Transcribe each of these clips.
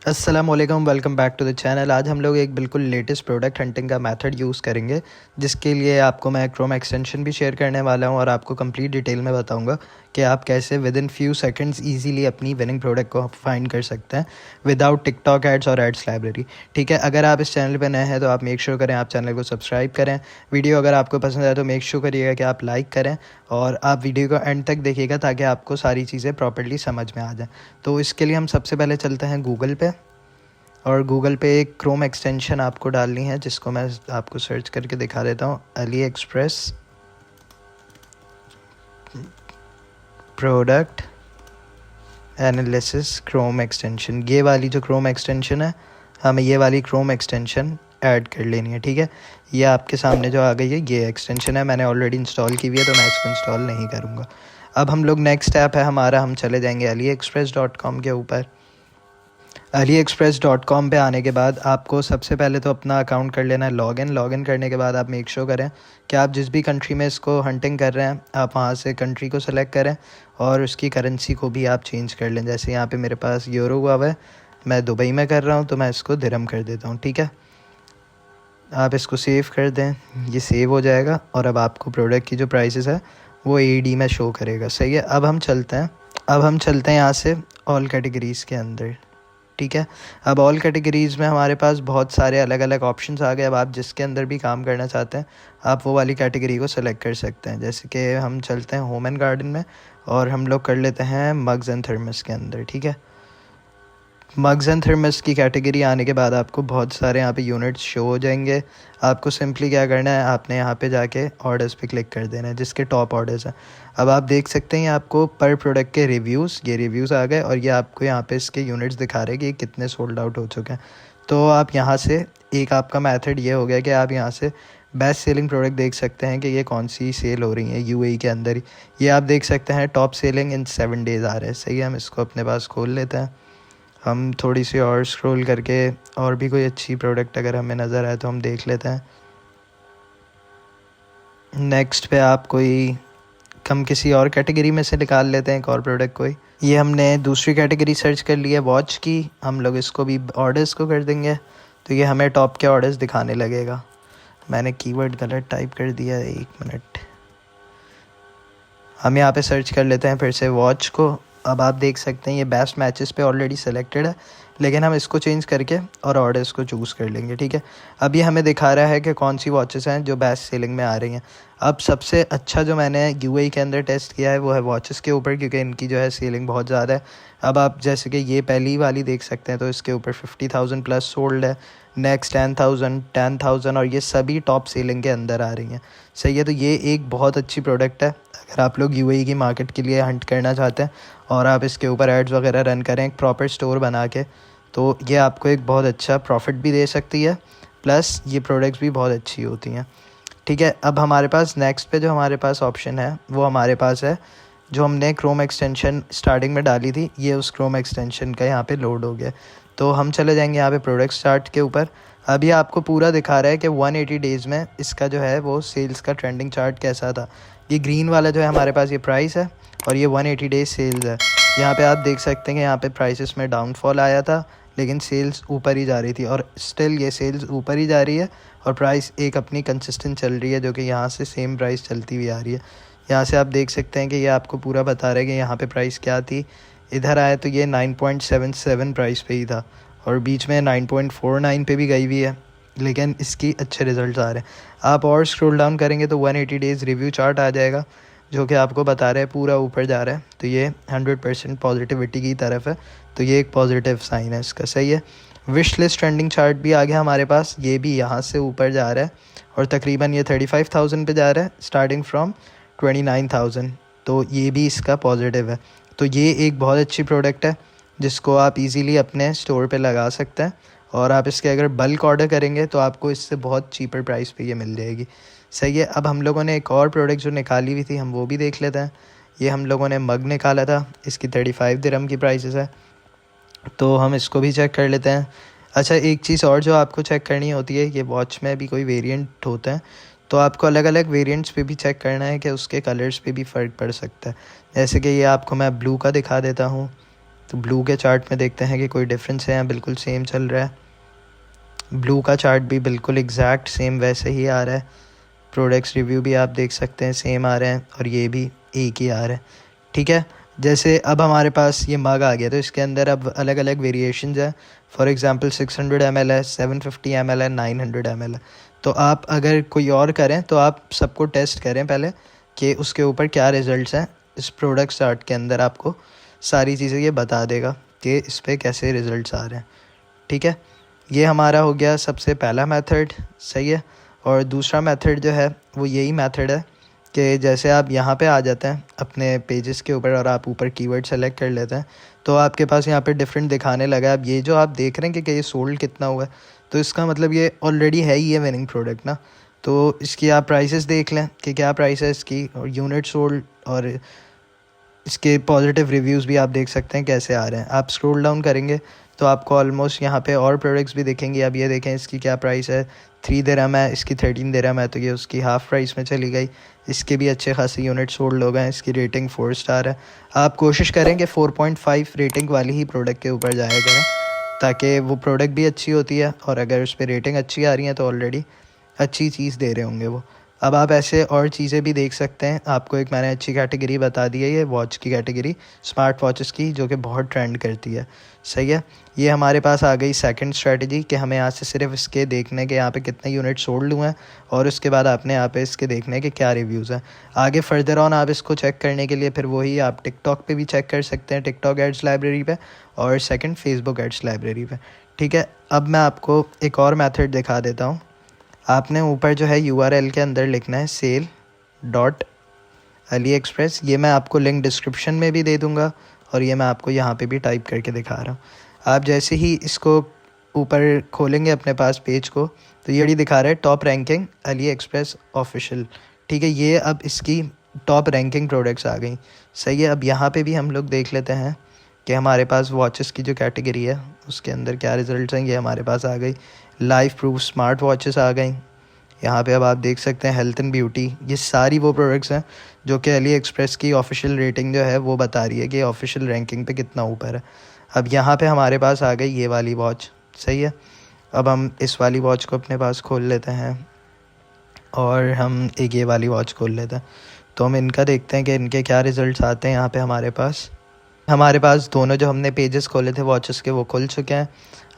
अस्सलामुअलैकुम, welcome back to the channel. आज हम लोग एक बिल्कुल लेटेस्ट प्रोडक्ट हंटिंग का मेथड यूज़ करेंगे, जिसके लिए आपको मैं क्रोम एक्सटेंशन भी शेयर करने वाला हूं और आपको कंप्लीट डिटेल में बताऊंगा कि आप कैसे with in few seconds easily अपनी विनिंग प्रोडक्ट को फाइंड कर सकते हैं विदाउट टिकटॉक एड्स और एड्स लाइब्रेरी। ठीक है, अगर आप इस चैनल पर नए हैं तो आप मेक श्योर करें आप चैनल को सब्सक्राइब करें। वीडियो अगर आपको पसंद आए तो मेक श्योर करिएगा कि आप लाइक करें और आप वीडियो को एंड तक देखिएगा ताकि आपको सारी चीज़ें प्रॉपर्ली समझ में आ जाएँ। तो इसके लिए हम सबसे पहले चलते हैं गूगल पे, और गूगल पे एक क्रोम एक्सटेंशन आपको डालनी है, जिसको मैं आपको सर्च करके दिखा देता हूँ। Ali express product analysis Chrome extension, ये वाली जो क्रोम एक्सटेंशन है, हमें ये वाली क्रोम एक्सटेंशन ऐड कर लेनी है। ठीक है, ये आपके सामने जो आ गई है ये एक्सटेंशन है, मैंने ऑलरेडी इंस्टॉल की हुई है तो मैं इसको इंस्टॉल नहीं करूँगा। अब हम लोग नेक्स्ट ऐप है हमारा, हम चले जाएंगे AliExpress.com के ऊपर। AliExpress.com पे आने के बाद आपको सबसे पहले तो अपना अकाउंट कर लेना है लॉगिन करने के बाद आप मेक श्योर करें कि आप जिस भी कंट्री में इसको हंटिंग कर रहे हैं आप वहाँ से कंट्री को सेलेक्ट करें और उसकी करेंसी को भी आप चेंज कर लें। जैसे यहाँ पे मेरे पास यूरो हुआ है, मैं दुबई में कर रहा हूँ तो मैं इसको दिरहम कर देता हूँ। ठीक है, आप इसको सेव कर दें, ये सेव हो जाएगा और अब आपको प्रोडक्ट की जो प्राइसेस है वो AED में शो करेगा। सही है, अब हम चलते हैं यहाँ से ऑल कैटेगरीज़ के अंदर। ठीक है, अब ऑल कैटेगरीज़ में हमारे पास बहुत सारे अलग अलग ऑप्शंस आ गए। अब आप जिसके अंदर भी काम करना चाहते हैं आप वो वाली कैटेगरी को सेलेक्ट कर सकते हैं। जैसे कि हम चलते हैं होम एंड गार्डन में और हम लोग कर लेते हैं मग्स एंड थर्मस के अंदर। ठीक है, मग्स एंड थर्मस की कैटेगरी आने के बाद आपको बहुत सारे यहाँ पे यूनिट्स शो हो जाएंगे। आपको सिंपली क्या करना है, आपने यहाँ पे जाके ऑर्डर्स पे क्लिक कर देना है जिसके टॉप ऑर्डर्स हैं। अब आप देख सकते हैं आपको पर प्रोडक्ट के ये रिव्यूज़ आ गए और ये आपको यहाँ पे इसके यूनिट्स दिखा रहे हैं कि कितने सोल्ड आउट हो चुके हैं। तो आप यहाँ से एक आपका मेथड ये हो गया कि आप यहाँ से बेस्ट सेलिंग प्रोडक्ट देख सकते हैं कि ये कौन सी सेल हो रही है UAE के अंदर ही। ये आप देख सकते हैं टॉप सेलिंग इन 7 डेज़ आ रहे हैं। सही है, हम इसको अपने पास खोल लेते हैं। हम थोड़ी सी और स्क्रॉल करके और भी कोई अच्छी प्रोडक्ट अगर हमें नज़र आए तो हम देख लेते हैं। नेक्स्ट पे आप हम किसी और कैटेगरी में से निकाल लेते हैं एक और प्रोडक्ट कोई। ये हमने दूसरी कैटेगरी सर्च कर ली है वॉच की, हम लोग इसको भी ऑर्डर्स को कर देंगे तो ये हमें टॉप के ऑर्डर्स दिखाने लगेगा। मैंने कीवर्ड गलत टाइप कर दिया, 1 मिनट। हम यहाँ पे सर्च कर लेते हैं फिर से वॉच को। अब आप देख सकते हैं ये बेस्ट मैचेस पे ऑलरेडी सेलेक्टेड है, लेकिन हम इसको चेंज करके और ऑर्डर्स को चूज़ कर लेंगे। ठीक है, अब ये हमें दिखा रहा है कि कौन सी वॉचेस हैं जो बेस्ट सेलिंग में आ रही हैं। अब सबसे अच्छा जो मैंने UAE के अंदर टेस्ट किया है वो है वॉचेस के ऊपर, क्योंकि इनकी जो है सेलिंग बहुत ज़्यादा है। अब आप जैसे कि ये पहली वाली देख सकते हैं तो इसके ऊपर 50,000 प्लस सोल्ड है, नेक्स्ट 10,000 और ये सभी टॉप सेलिंग के अंदर आ रही हैं। सही है, तो ये एक बहुत अच्छी प्रोडक्ट है अगर आप लोग UAE की मार्केट के लिए हंट करना चाहते हैं और आप इसके ऊपर एड्स वगैरह रन करें एक प्रॉपर स्टोर बना के, तो ये आपको एक बहुत अच्छा प्रॉफिट भी दे सकती है, प्लस ये प्रोडक्ट्स भी बहुत अच्छी होती हैं। ठीक है, अब हमारे पास नेक्स्ट पे जो हमारे पास ऑप्शन है वो हमारे पास है जो हमने क्रोम एक्सटेंशन स्टार्टिंग में डाली थी, ये उस क्रोम एक्सटेंशन का यहाँ पे लोड हो गया। तो हम चले जाएंगे यहाँ पे प्रोडक्ट स्टार्ट के ऊपर। अभी आपको पूरा दिखा रहा है कि 180 डेज़ में इसका जो है वो सेल्स का ट्रेंडिंग चार्ट कैसा था। ये ग्रीन वाला जो है हमारे पास ये प्राइस है और ये 180 डेज सेल्स है। यहाँ पे आप देख सकते हैं कि यहाँ पे प्राइसेस में डाउनफॉल आया था लेकिन सेल्स ऊपर ही जा रही थी और स्टिल ये सेल्स ऊपर ही जा रही है और प्राइस एक अपनी कंसिस्टेंट चल रही है, जो कि यहाँ से सेम प्राइस चलती हुई आ रही है। यहाँ से आप देख सकते हैं कि ये आपको पूरा बता रहा है कि यहाँ पे प्राइस क्या थी। इधर आए तो ये 9.77 प्राइस पे ही था और बीच में 9.49 पे भी गई हुई है, लेकिन इसकी अच्छे रिजल्ट आ रहे हैं। आप और स्क्रॉल डाउन करेंगे तो 180 डेज़ रिव्यू चार्ट आ जाएगा जो कि आपको बता रहे हैं पूरा ऊपर जा रहा है, तो ये 100% पॉजिटिविटी की तरफ है, तो ये एक पॉजिटिव साइन है इसका। सही है, विश लिस्ट ट्रेंडिंग चार्ट भी आ गया हमारे पास, ये भी यहाँ से ऊपर जा रहा है और तकरीबन ये 35,000 पे जा रहा है स्टार्टिंग फ्रॉम 29,000, तो ये भी इसका पॉजिटिव है। तो ये एक बहुत अच्छी प्रोडक्ट है जिसको आप इजीली अपने स्टोर पे लगा सकते हैं और आप इसके अगर बल्क ऑर्डर करेंगे तो आपको इससे बहुत चीपर प्राइस पे ये मिल जाएगी। सही है, अब हम लोगों ने एक और प्रोडक्ट जो निकाली हुई थी हम वो भी देख लेते हैं। ये हम लोगों ने मग निकाला था, इसकी 35 दिरहम की प्राइसेस है, तो हम इसको भी चेक कर लेते हैं। अच्छा, एक चीज़ और जो आपको चेक करनी होती है, ये वॉच में भी कोई वेरिएंट होते हैं तो आपको अलग अलग वेरिएंट्स पे भी चेक करना है कि उसके कलर्स पे भी फ़र्क पड़ सकता है। जैसे कि ये आपको मैं ब्लू का दिखा देता हूँ, तो ब्लू के चार्ट में देखते हैं कि कोई डिफरेंस है या बिल्कुल सेम चल रहा है। ब्लू का चार्ट भी बिल्कुल एग्जैक्ट सेम वैसे ही आ रहा है। प्रोडक्ट्स रिव्यू भी आप देख सकते हैं सेम आ रहे हैं और ये भी एक ही आ रहा है, ठीक है। जैसे अब हमारे पास ये मग आ गया तो इसके अंदर अब अलग अलग वेरिएशंस हैं। फॉर एग्जांपल 600 ml है, 750 ml है, 900 ml है। तो आप अगर कोई और करें तो आप सबको टेस्ट करें पहले कि उसके ऊपर क्या रिज़ल्ट्स हैं। इस प्रोडक्ट चार्ट के अंदर आपको सारी चीज़ें ये बता देगा कि इस पर कैसे रिज़ल्ट्स आ रहे हैं, ठीक है। ये हमारा हो गया सबसे पहला मेथड, सही है। और दूसरा मेथड जो है वो यही मेथड है कि जैसे आप यहाँ पे आ जाते हैं अपने पेजेस के ऊपर और आप ऊपर कीवर्ड सेलेक्ट कर लेते हैं तो आपके पास यहाँ पे डिफरेंट दिखाने लगा है। अब ये जो आप देख रहे हैं कि ये सोल्ड कितना हुआ है, तो इसका मतलब ये ऑलरेडी है ही ये विनिंग प्रोडक्ट ना। तो इसकी आप प्राइसेस देख लें कि क्या प्राइस है इसकी, और यूनिट सोल्ड, और इसके पॉजिटिव रिव्यूज़ भी आप देख सकते हैं कैसे आ रहे हैं। आप स्क्रॉल डाउन करेंगे तो आपको ऑलमोस्ट यहाँ पे और प्रोडक्ट्स भी दिखेंगे। अब ये देखें इसकी क्या प्राइस है, 3 दिरहम है, इसकी 13 दिरहम है, तो ये उसकी हाफ़ प्राइस में चली गई। इसके भी अच्छे खासे यूनिट सोल्ड हो गए हैं। इसकी रेटिंग 4 स्टार है। आप कोशिश करें कि 4.5 रेटिंग वाली ही प्रोडक्ट के ऊपर जाया करें ताकि वो प्रोडक्ट भी अच्छी होती है और अगर उस पर रेटिंग अच्छी आ रही है तो ऑलरेडी अच्छी चीज़ दे रहे होंगे वो। अब आप ऐसे और चीज़ें भी देख सकते हैं। आपको एक मैंने अच्छी कैटेगरी बता दी है, ये वॉच की कैटेगरी, स्मार्ट वॉचेस की, जो कि बहुत ट्रेंड करती है, सही है। ये हमारे पास आ गई सेकंड स्ट्रेटजी कि हमें यहाँ से सिर्फ इसके देखने के यहाँ पे कितने यूनिट सोल्ड हुए हैं और उसके बाद आपने यहाँ पे इसके देखने के क्या रिव्यूज़ हैं। आगे फर्दर ऑन आप इसको चेक करने के लिए फिर वही आप टिकटॉक पे भी चेक कर सकते हैं, टिकटॉक एड्स लाइब्रेरी पे, और सेकंड फेसबुक एड्स लाइब्रेरी पे, ठीक है। अब मैं आपको एक और मेथड दिखा देता हूँ। आपने ऊपर जो है URL के अंदर लिखना है sale.aliexpress। ये मैं आपको लिंक डिस्क्रिप्शन में भी दे दूँगा और ये मैं आपको यहाँ पे भी टाइप करके दिखा रहा हूँ। आप जैसे ही इसको ऊपर खोलेंगे अपने पास पेज को तो ये दिखा रहा है टॉप रैंकिंग AliExpress ऑफिशियल, ठीक है। ये अब इसकी टॉप रैंकिंग प्रोडक्ट्स आ गई, सही है। अब यहाँ पे भी हम लोग देख लेते हैं कि हमारे पास वॉचेस की जो कैटेगरी है उसके अंदर क्या रिज़ल्ट्स हैं। ये हमारे पास आ गई लाइफ प्रूफ स्मार्ट वॉचेस आ गई यहाँ पे। अब आप देख सकते हैं हेल्थ एंड ब्यूटी, ये सारी वो प्रोडक्ट्स हैं जो कि AliExpress की ऑफिशियल रेटिंग जो है वो बता रही है कि ऑफिशियल रैंकिंग पे कितना ऊपर है। अब यहाँ पे हमारे पास आ गई ये वाली वॉच, सही है। अब हम इस वाली वॉच को अपने पास खोल लेते हैं और हम एक ये वाली वॉच खोल लेते हैं। तो हम इनका देखते हैं कि इनके क्या रिज़ल्ट्स आते हैं। यहाँ पे हमारे पास दोनों जो हमने पेजेस खोले थे वॉचेस के वो खुल चुके हैं।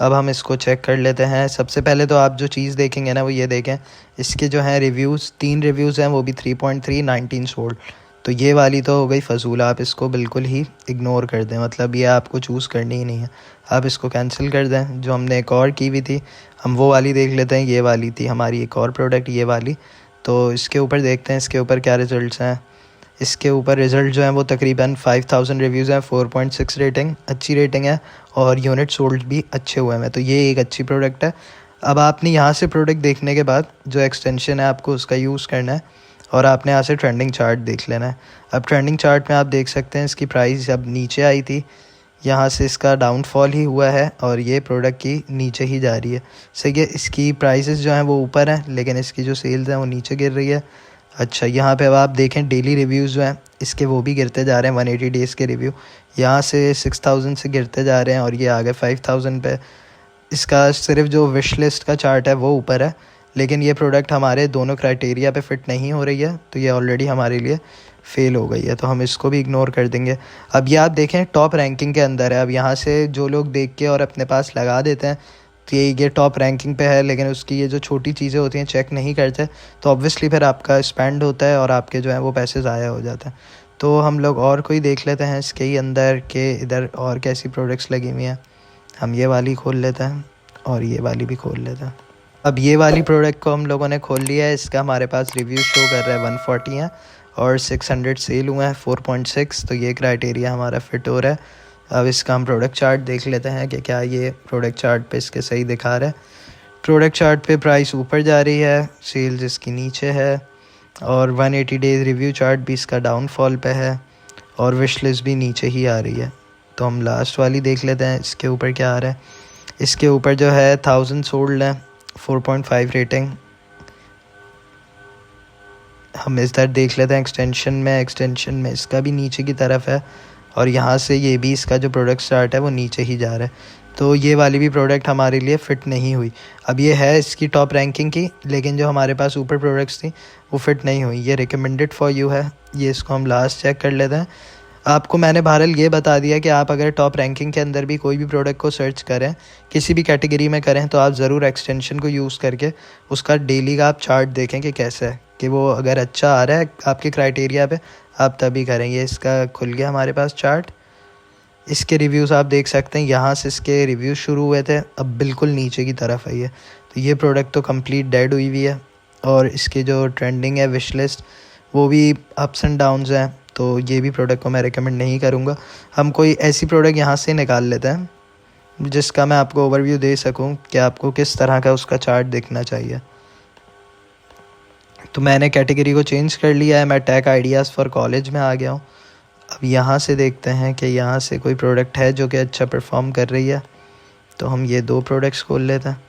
अब हम इसको चेक कर लेते हैं। सबसे पहले तो आप जो चीज़ देखेंगे ना वो ये देखें, इसके जो हैं रिव्यूज़, 3 रिव्यूज़ हैं, वो भी 3.3, 19 सोल्ड। तो ये वाली तो हो गई फ़जूल, आप इसको बिल्कुल ही इग्नोर कर दें, मतलब ये आपको चूज़ करनी ही नहीं है, आप इसको कैंसिल कर दें। जो हमने एक और की हुई थी हम वो वाली देख लेते हैं। ये वाली थी हमारी एक और प्रोडक्ट, ये वाली। तो इसके ऊपर देखते हैं इसके ऊपर क्या रिज़ल्ट्स हैं। इसके ऊपर रिज़ल्ट जो हैं वो तकरीबन 5000 रिव्यूज़ हैं, 4.6 रेटिंग, अच्छी रेटिंग है, और यूनिट सोल्ड भी अच्छे हुए हैं। तो ये एक अच्छी प्रोडक्ट है। अब आपने यहाँ से प्रोडक्ट देखने के बाद जो एक्सटेंशन है आपको उसका यूज़ करना है और आपने यहाँ से ट्रेंडिंग चार्ट देख लेना है। अब ट्रेंडिंग चार्ट में आप देख सकते हैं इसकी प्राइस अब नीचे आई थी, यहाँ से इसका डाउनफॉल ही हुआ है और ये प्रोडक्ट की नीचे ही जा रही है, सही है। इसकी प्राइसेस जो हैं वो ऊपर हैं लेकिन इसकी जो सेल्स हैं वो नीचे गिर रही है। अच्छा, यहाँ पे अब आप देखें डेली रिव्यूज़ जो हैं इसके वो भी गिरते जा रहे हैं। 180 डेज़ के रिव्यू यहाँ से 6000 से गिरते जा रहे हैं और ये आ गए 5000 पे। इसका सिर्फ जो विश लिस्ट का चार्ट है वो ऊपर है, लेकिन ये प्रोडक्ट हमारे दोनों क्राइटेरिया पे फिट नहीं हो रही है, तो ये ऑलरेडी हमारे लिए फ़ेल हो गई है, तो हम इसको भी इग्नोर कर देंगे। अब ये आप देखें टॉप रैंकिंग के अंदर है। अब यहाँ से जो लोग देख के और अपने पास लगा देते हैं तो ये टॉप रैंकिंग पे है, लेकिन उसकी ये जो छोटी चीज़ें होती हैं चेक नहीं करते, तो ऑब्वियसली फिर आपका स्पेंड होता है और आपके जो है वो पैसे ज़ाया हो जाते हैं। तो हम लोग और कोई देख लेते हैं इसके ही अंदर के इधर और कैसी प्रोडक्ट्स लगी हुई हैं। हम ये वाली खोल लेते हैं और ये वाली भी खोल लेते हैं। अब ये वाली प्रोडक्ट को हम लोगों ने खोल लिया है। इसका हमारे पास रिव्यू शो कर रहा है 140 है और 600 सेल हुआ है 4.6, तो ये क्राइटेरिया हमारा फिट हो रहा है। अब इसका हम प्रोडक्ट चार्ट देख लेते हैं कि क्या ये प्रोडक्ट चार्ट पे इसके सही दिखा रहा है। प्रोडक्ट चार्ट पे प्राइस ऊपर जा रही है, सेल्स इसकी नीचे है, और 180 डेज़ रिव्यू चार्ट भी इसका डाउनफॉल पे है, और विश लिस्ट भी नीचे ही आ रही है। तो हम लास्ट वाली देख लेते हैं इसके ऊपर क्या आ रहा है। इसके ऊपर जो है 1000 सोल्ड है, 4.5 रेटिंग। हम इस तरह देख लेते हैं एक्सटेंशन में इसका भी नीचे की तरफ है, और यहाँ से ये भी इसका जो प्रोडक्ट स्टार्ट है वो नीचे ही जा रहा है। तो ये वाली भी प्रोडक्ट हमारे लिए फ़िट नहीं हुई। अब ये है इसकी टॉप रैंकिंग की, लेकिन जो हमारे पास ऊपर प्रोडक्ट्स थी वो फ़िट नहीं हुई। ये रिकमेंडेड फॉर यू है, ये इसको हम लास्ट चेक कर लेते हैं। आपको मैंने बहरहाल ये बता दिया कि आप अगर टॉप रैंकिंग के अंदर भी कोई भी प्रोडक्ट को सर्च करें, किसी भी कैटेगरी में करें, तो आप ज़रूर एक्सटेंशन को यूज़ करके उसका डेली का आप चार्ट देखें कि कैसा है, कि वो अगर अच्छा आ रहा है आपके क्राइटेरिया पे, आप तभी करें। ये इसका खुल गया हमारे पास चार्ट। इसके रिव्यूज़ आप देख सकते हैं, यहाँ से इसके रिव्यूज़ शुरू हुए थे, अब बिल्कुल नीचे की तरफ है ये। तो ये प्रोडक्ट तो कंप्लीट डेड हुई हुई है। और इसकी जो ट्रेंडिंग है विश लिस्ट, वो भी अप्स एंड डाउन्स हैं। तो ये भी प्रोडक्ट को मैं रिकमेंड नहीं करूँगा। हम कोई ऐसी प्रोडक्ट यहाँ से निकाल लेते हैं जिसका मैं आपको ओवरव्यू दे सकूँ कि आपको किस तरह का उसका चार्ट देखना चाहिए। तो मैंने कैटेगरी को चेंज कर लिया है, मैं टेक आइडियाज़ फॉर कॉलेज में आ गया हूँ। अब यहाँ से देखते हैं कि यहाँ से कोई प्रोडक्ट है जो कि अच्छा परफॉर्म कर रही है। तो हम ये 2 प्रोडक्ट्स खोल लेते हैं।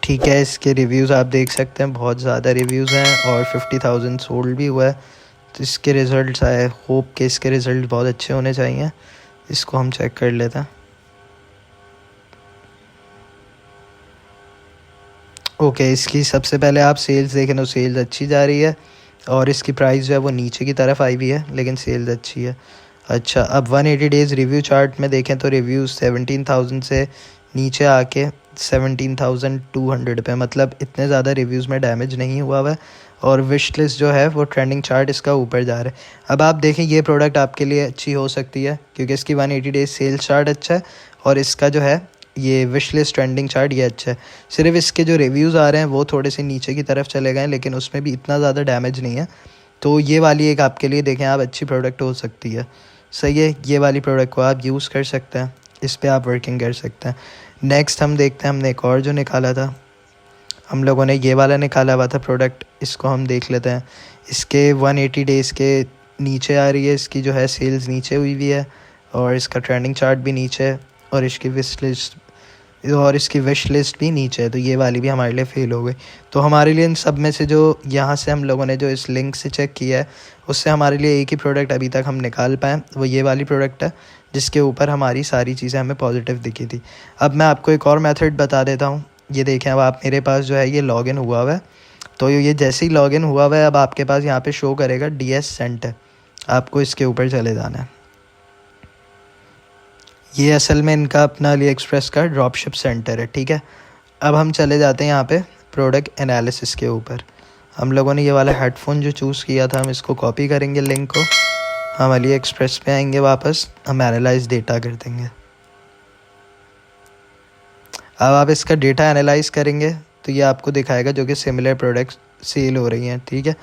ठीक है, इसके रिव्यूज़ आप देख सकते हैं, बहुत ज़्यादा रिव्यूज़ हैं और 50,000 सोल्ड भी हुआ है। तो इसके रिज़ल्ट्स आए, होप के इसके रिज़ल्ट बहुत अच्छे होने चाहिए। इसको हम चेक कर लेते हैं। ओके, इसकी सबसे पहले आप सेल्स देखें तो सेल्स अच्छी जा रही है और इसकी प्राइस जो है वो नीचे की तरफ आई हुई है, लेकिन सेल्स अच्छी है। अच्छा, अब 180 डेज़ रिव्यू चार्ट में देखें तो रिव्यूज़ 17,000 से नीचे आके 17,200 पे, मतलब इतने ज़्यादा रिव्यूज़ में डैमेज नहीं हुआ हुआ है। और विश लिस्ट जो है वो ट्रेंडिंग चार्ट इसका ऊपर जा रहा है। अब आप देखें, ये प्रोडक्ट आपके लिए अच्छी हो सकती है क्योंकि इसकी 180 डेज़ सेल्स चार्ट अच्छा है और इसका जो है ये विश लिस्ट ट्रेंडिंग चार्ट ये अच्छा है। सिर्फ इसके जो रिव्यूज़ आ रहे हैं वो थोड़े से नीचे की तरफ चले गए, लेकिन उसमें भी इतना ज़्यादा डैमेज नहीं है। तो ये वाली एक आपके लिए देखें आप अच्छी प्रोडक्ट हो सकती है। सही है, ये वाली प्रोडक्ट को आप यूज़ कर सकते हैं, इस पर आप वर्किंग कर सकते हैं। नेक्स्ट हम देखते हैं, हमने एक और जो निकाला था, हम लोगों ने ये वाला निकाला हुआ था प्रोडक्ट, इसको हम देख लेते हैं। इसके 180 डेज़ के नीचे आ रही है, इसकी जो है सेल्स नीचे हुई हुई है और इसका ट्रेंडिंग चार्ट भी नीचे है और इसकी विश लिस्ट भी नीचे है। तो ये वाली भी हमारे लिए फ़ेल हो गई। तो हमारे लिए इन सब में से जो यहाँ से हम लोगों ने जो इस लिंक से चेक किया है, उससे हमारे लिए एक ही प्रोडक्ट अभी तक हम निकाल पाएँ, वो ये वाली प्रोडक्ट है जिसके ऊपर हमारी सारी चीज़ें हमें पॉजिटिव दिखी थी। अब मैं आपको एक और मेथड बता देता हूँ। ये देखें, अब आप मेरे पास जो है ये लॉगिन हुआ हुआ है। तो ये जैसे ही लॉगिन हुआ हुआ है, अब आपके पास यहाँ पे शो करेगा DS सेंट है, आपको इसके ऊपर चले जाना है। ये असल में इनका अपना अली एक्सप्रेस का ड्रॉपशिप सेंटर है। ठीक है, अब हम चले जाते हैं यहाँ पे प्रोडक्ट एनालिसिस के ऊपर। हम लोगों ने ये वाला हेडफोन जो चूज़ किया था, हम इसको कॉपी करेंगे लिंक को, हम अली एक्सप्रेस पे आएंगे, वापस हम एनालाइज डेटा कर देंगे। अब आप इसका डेटा एनालाइज करेंगे तो ये आपको दिखाएगा जो कि सिमिलर प्रोडक्ट्स सेल हो रही हैं। ठीक है,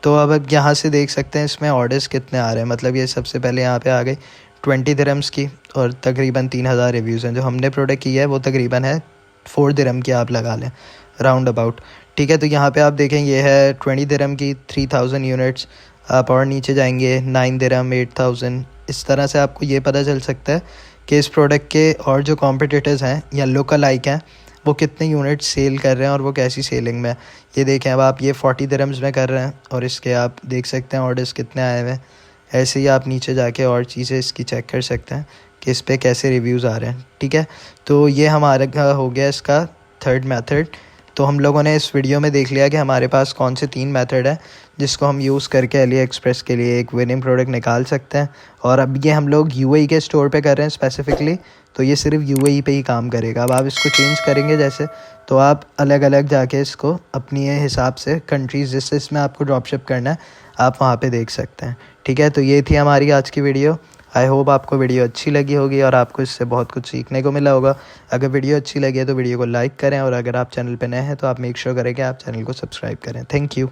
तो अब यहाँ से देख सकते हैं इसमें ऑर्डर्स कितने आ रहे हैं। मतलब ये सबसे पहले यहाँ पे आ गई 20 दिरहम्स की और तकरीबन 3,000 रिव्यूज़ हैं। जो हमने प्रोडक्ट किया है वो तकरीबन है 4 दिरहम की, आप लगा लें राउंड अबाउट। ठीक है, तो यहाँ पे आप देखें ये है 20 दिरहम की 3000 यूनिट्स। आप और नीचे जाएंगे 9 दिरहम 8000। इस तरह से आपको ये पता चल सकता है कि इस प्रोडक्ट के और जो कॉम्पिटिटर्स हैं या लोकल लाइक हैं वो कितने यूनिट सेल कर रहे हैं और वो कैसी सेलिंग में है। ये देखें, अब आप ये 40 दिरहम्स में कर रहे हैं और इसके आप देख सकते हैं ऑर्डर्स कितने आए हुए हैं। ऐसे ही आप नीचे जाके और चीज़ें इसकी चेक कर सकते हैं कि इस पर कैसे रिव्यूज़ आ रहे हैं। ठीक है, तो ये हमारा हो गया इसका थर्ड मेथड। तो हम लोगों ने इस वीडियो में देख लिया कि हमारे पास कौन से 3 मेथड हैं जिसको हम यूज़ करके अली एक्सप्रेस के लिए एक विनिंग प्रोडक्ट निकाल सकते हैं। और अब ये हम लोग UAE के स्टोर पे कर रहे हैं स्पेसिफिकली, तो ये सिर्फ UAE पे ही काम करेगा। अब आप इसको चेंज करेंगे जैसे, तो आप अलग अलग जाके इसको अपनी हिसाब से कंट्रीज़ जिससे इसमें आपको ड्रॉपशिप करना है आप वहाँ पे देख सकते हैं। ठीक है, तो ये थी हमारी आज की वीडियो। आई होप आपको वीडियो अच्छी लगी होगी और आपको इससे बहुत कुछ सीखने को मिला होगा। अगर वीडियो अच्छी लगी है तो वीडियो को लाइक करें और अगर आप चैनल पे नए हैं तो आप मेक श्योर करें कि आप चैनल को सब्सक्राइब करें। Thank you.